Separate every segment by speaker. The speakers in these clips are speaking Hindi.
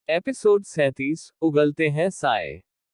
Speaker 1: एपिसोड 37 उगलते हैं साए।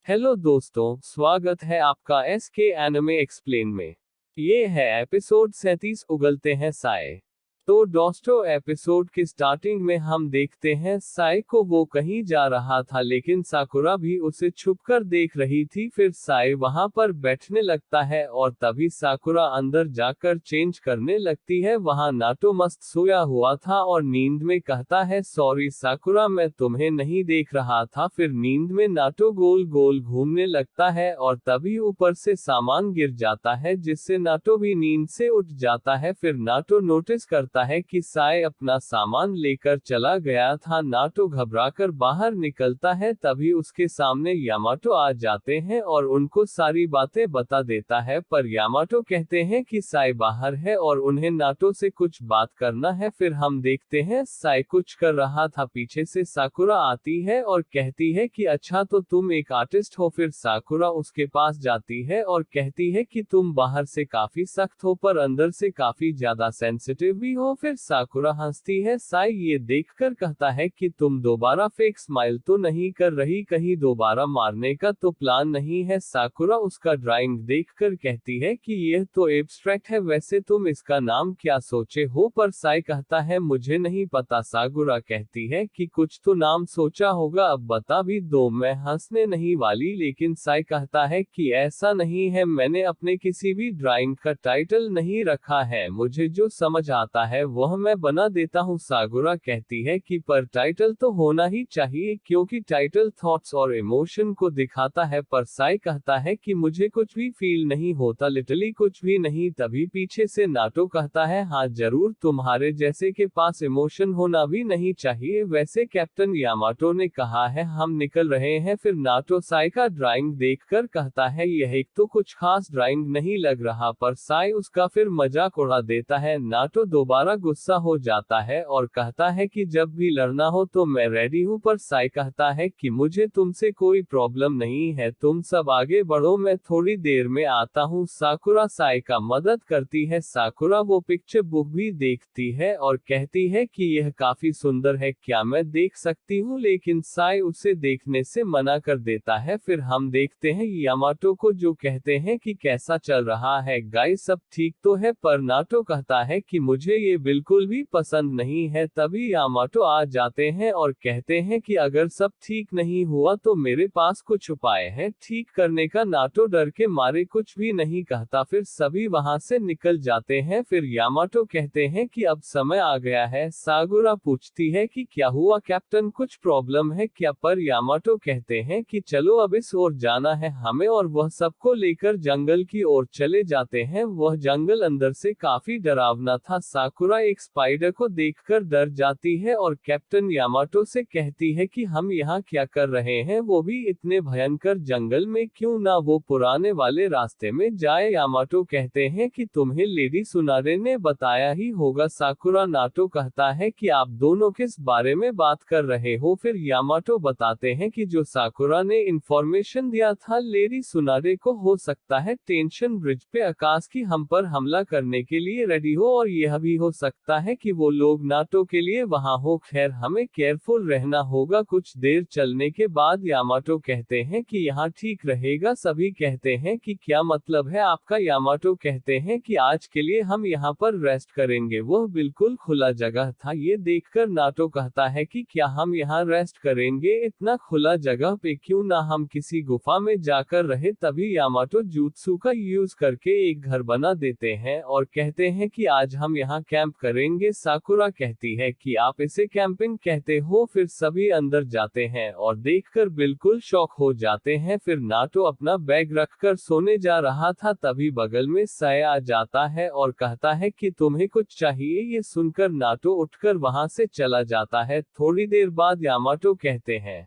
Speaker 1: हेलो दोस्तों, स्वागत है आपका SK एनिमे एक्सप्लेन में। ये है एपिसोड 37 उगलते हैं साए। तो दोस्तों, एपिसोड की स्टार्टिंग में हम देखते हैं साए को, वो कहीं जा रहा था लेकिन साकुरा भी उसे छुपकर देख रही थी। फिर साए वहां पर बैठने लगता है और तभी साकुरा अंदर जाकर चेंज करने लगती है। वहां नाटो मस्त सोया हुआ था और नींद में कहता है, सॉरी साकुरा, मैं तुम्हें नहीं देख रहा था। फिर नींद में नाटो गोल गोल घूमने लगता है और तभी ऊपर से सामान गिर जाता है जिससे नाटो भी नींद से उठ जाता है। फिर नाटो नोटिस करता है कि साए अपना सामान लेकर चला गया था। नाटो घबराकर बाहर निकलता है, तभी उसके सामने यामाटो आ जाते हैं और उनको सारी बातें बता देता है। पर यामाटो कहते हैं कि साए बाहर है और उन्हें नाटो से कुछ बात करना है। फिर हम देखते हैं साए कुछ कर रहा था, पीछे से साकुरा आती है और कहती है कि अच्छा, तो तुम एक आर्टिस्ट हो। फिर साकुरा उसके पास जाती है और कहती है कि तुम बाहर से काफी सख्त हो पर अंदर से काफी ज्यादा सेंसिटिव भी हो। फिर साकुरा हंसती है। साए ये देखकर कहता है कि तुम दोबारा फेक स्माइल तो नहीं कर रही, कहीं दोबारा मारने का तो प्लान नहीं है। साकुरा उसका ड्राइंग देखकर कहती है कि यह तो एब्स्ट्रैक्ट है, वैसे तुम इसका नाम क्या सोचे हो। पर साए कहता है मुझे नहीं पता। साकुरा कहती है कि कुछ तो नाम सोचा होगा, अब बता भी दो। मैं हंसने नहीं वाली, लेकिन साए कहता है कि ऐसा नहीं है, मैंने अपने किसी भी ड्राइंग का टाइटल नहीं रखा है, मुझे जो समझ आता है वह मैं बना देता हूँ। साकुरा कहती है कि पर टाइटल तो होना ही चाहिए क्योंकि टाइटल थॉट्स और इमोशन को दिखाता है। पर साए कहता है कि मुझे कुछ भी फील नहीं होता, लिटरली कुछ भी नहीं। तभी पीछे से नाटो कहता है, हाँ जरूर, तुम्हारे जैसे के पास इमोशन होना भी नहीं चाहिए। वैसे कैप्टन यामाटो ने कहा है हम निकल रहे हैं। फिर नाटो साए का ड्राइंग देखकर कहता है यह एक तो कुछ खास ड्राइंग नहीं लग रहा। पर साए उसका फिर मजाक उड़ा देता है। नाटो दोबारा गुस्सा हो जाता है और कहता है कि जब भी लड़ना हो तो मैं रेडी हूँ। पर साए कहता है कि मुझे तुमसे कोई प्रॉब्लम नहीं है, तुम सब आगे बढ़ो, मैं थोड़ी देर में आता हूँ। साकुरा साए का मदद करती है। साकुरा वो पिक्चर बुक भी देखती है और कहती है कि यह काफी सुंदर है, क्या मैं देख सकती हूँ, लेकिन साए उसे देखने से मना कर देता है। फिर हम देखते हैं यामाटो को, जो कहते हैं कि कैसा चल रहा है गाइस, सब ठीक तो है। पर नाटो कहता है कि मुझे ये बिल्कुल भी पसंद नहीं है। तभी यामाटो आ जाते हैं और कहते हैं कि अगर सब ठीक नहीं हुआ तो मेरे पास कुछ उपाय है ठीक करने का। नाटो डर के मारे कुछ भी नहीं कहता। फिर सभी वहां से निकल जाते हैं। फिर यामाटो कहते हैं कि अब समय आ गया है। साकुरा पूछती है कि क्या हुआ कैप्टन, कुछ प्रॉब्लम है क्या। पर यामाटो कहते हैं कि चलो अब इस ओर जाना है हमें, और वह सबको लेकर जंगल की ओर चले जाते हैं। वह जंगल अंदर से काफी डरावना था। साकुरा एक स्पाइडर को देखकर डर जाती है और कैप्टन यामाटो से कहती है कि हम यहाँ क्या कर रहे हैं, वो भी इतने भयंकर जंगल में, क्यों ना वो पुराने वाले रास्ते में जाए। यामाटो कहते हैं कि तुम्हें लेडी सुनारे ने बताया ही होगा। साकुरा नाटो कहता है कि आप दोनों किस बारे में बात कर रहे हो। फिर यामाटो बताते हैं कि जो साकुरा ने इंफॉर्मेशन दिया था लेडी सुनारे को, हो सकता है टेंशन ब्रिज पे आकाश की हम पर हमला करने के लिए रेडी हो, और यह भी हो सकता है कि वो लोग नाटो के लिए वहां हो। खैर हमें केयरफुल रहना होगा। कुछ देर चलने के बाद यामाटो कहते हैं कि यहाँ ठीक रहेगा। सभी कहते हैं कि क्या मतलब है आपका। यामाटो कहते हैं कि आज के लिए हम यहाँ पर रेस्ट करेंगे। वह बिल्कुल खुला जगह था। ये देखकर नाटो कहता है कि क्या हम यहाँ रेस्ट करेंगे, इतना खुला जगह पे क्यों ना हम किसी गुफा में जाकर रहे। तभी यामाटो jutsu का यूज करके एक घर बना देते हैं और कहते हैं कि आज हम यहाँ कैंप करेंगे। साकुरा कहती है कि आप इसे कैंपिंग कहते हो। फिर सभी अंदर जाते हैं और देखकर बिल्कुल शॉक हो जाते हैं। फिर नाटो अपना बैग रखकर सोने जा रहा था, तभी बगल में साए आ जाता है और कहता है कि तुम्हें कुछ चाहिए। ये सुनकर नाटो उठकर वहां से चला जाता है। थोड़ी देर बाद यामाटो कहते हैं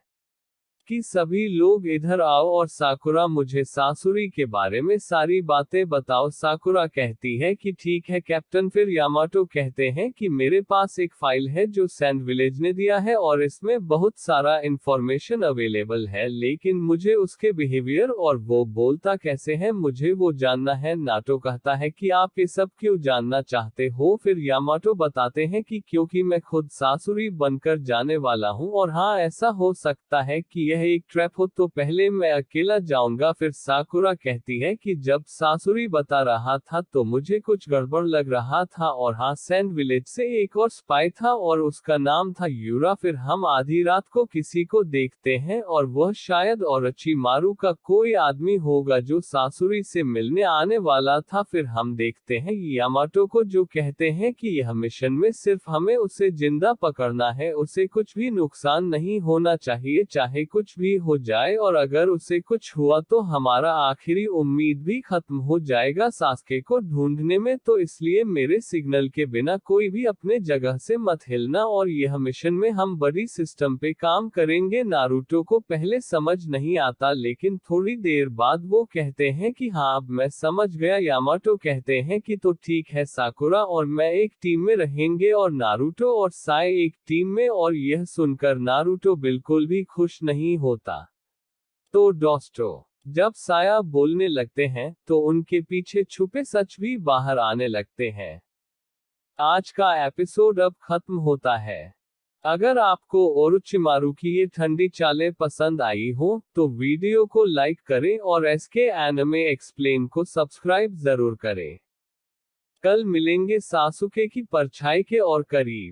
Speaker 1: कि सभी लोग इधर आओ और साकुरा मुझे सासुरी के बारे में सारी बातें बताओ। साकुरा कहती है कि ठीक है कैप्टन। फिर यामाटो कहते हैं कि मेरे पास एक फाइल है जो सैंड विलेज ने दिया है और इसमें बहुत सारा इंफॉर्मेशन अवेलेबल है, लेकिन मुझे उसके बिहेवियर और वो बोलता कैसे है मुझे वो जानना है। नाटो कहता है कि आप ये सब क्यों जानना चाहते हो। फिर यामाटो बताते हैं कि क्योंकि मैं खुद सासुरी बनकर जाने वाला हूँ और हाँ ऐसा हो सकता है कि यह एक ट्रैप हो तो पहले मैं अकेला जाऊंगा। फिर साकुरा कहती है कि जब सासुरी बता रहा था तो मुझे कुछ गड़बड़ लग रहा था और हाँ सैंड विलेज से एक और स्पाई था और उसका नाम था यूरा। फिर हम आधी रात को किसी को देखते हैं और वह शायद औरोचिमारू का कोई आदमी होगा जो सासुरी से मिलने आने वाला था। फिर हम देखते हैं यामाटो को जो कहते हैं कि यह मिशन में सिर्फ हमें उसे जिंदा पकड़ना है, उसे कुछ भी नुकसान नहीं होना चाहिए चाहे कुछ भी हो जाए, और अगर उसे कुछ हुआ तो हमारा आखिरी उम्मीद भी खत्म हो जाएगा सास्के को ढूंढने में। तो इसलिए मेरे सिग्नल के बिना कोई भी अपने जगह से मत हिलना और यह मिशन में हम बड़ी सिस्टम पे काम करेंगे। नारुतो को पहले समझ नहीं आता लेकिन थोड़ी देर बाद वो कहते हैं कि हाँ अब मैं समझ गया। यामाटो कहते हैं कि तो ठीक है साकुरा और मैं एक टीम में रहेंगे और नारुतो और साए एक टीम में, और यह सुनकर नारुतो बिल्कुल भी खुश नहीं होता। तो दोस्तों जब साया बोलने लगते हैं तो उनके पीछे छुपे सच भी बाहर आने लगते हैं। आज का एपिसोड अब खत्म होता है। अगर आपको ओरोचिमारू की ये ठंडी चालें पसंद आई हो तो वीडियो को लाइक करें और एसके एनिमे एक्सप्लेन को सब्सक्राइब जरूर करें। कल मिलेंगे सासुके की परछाई के और करीब।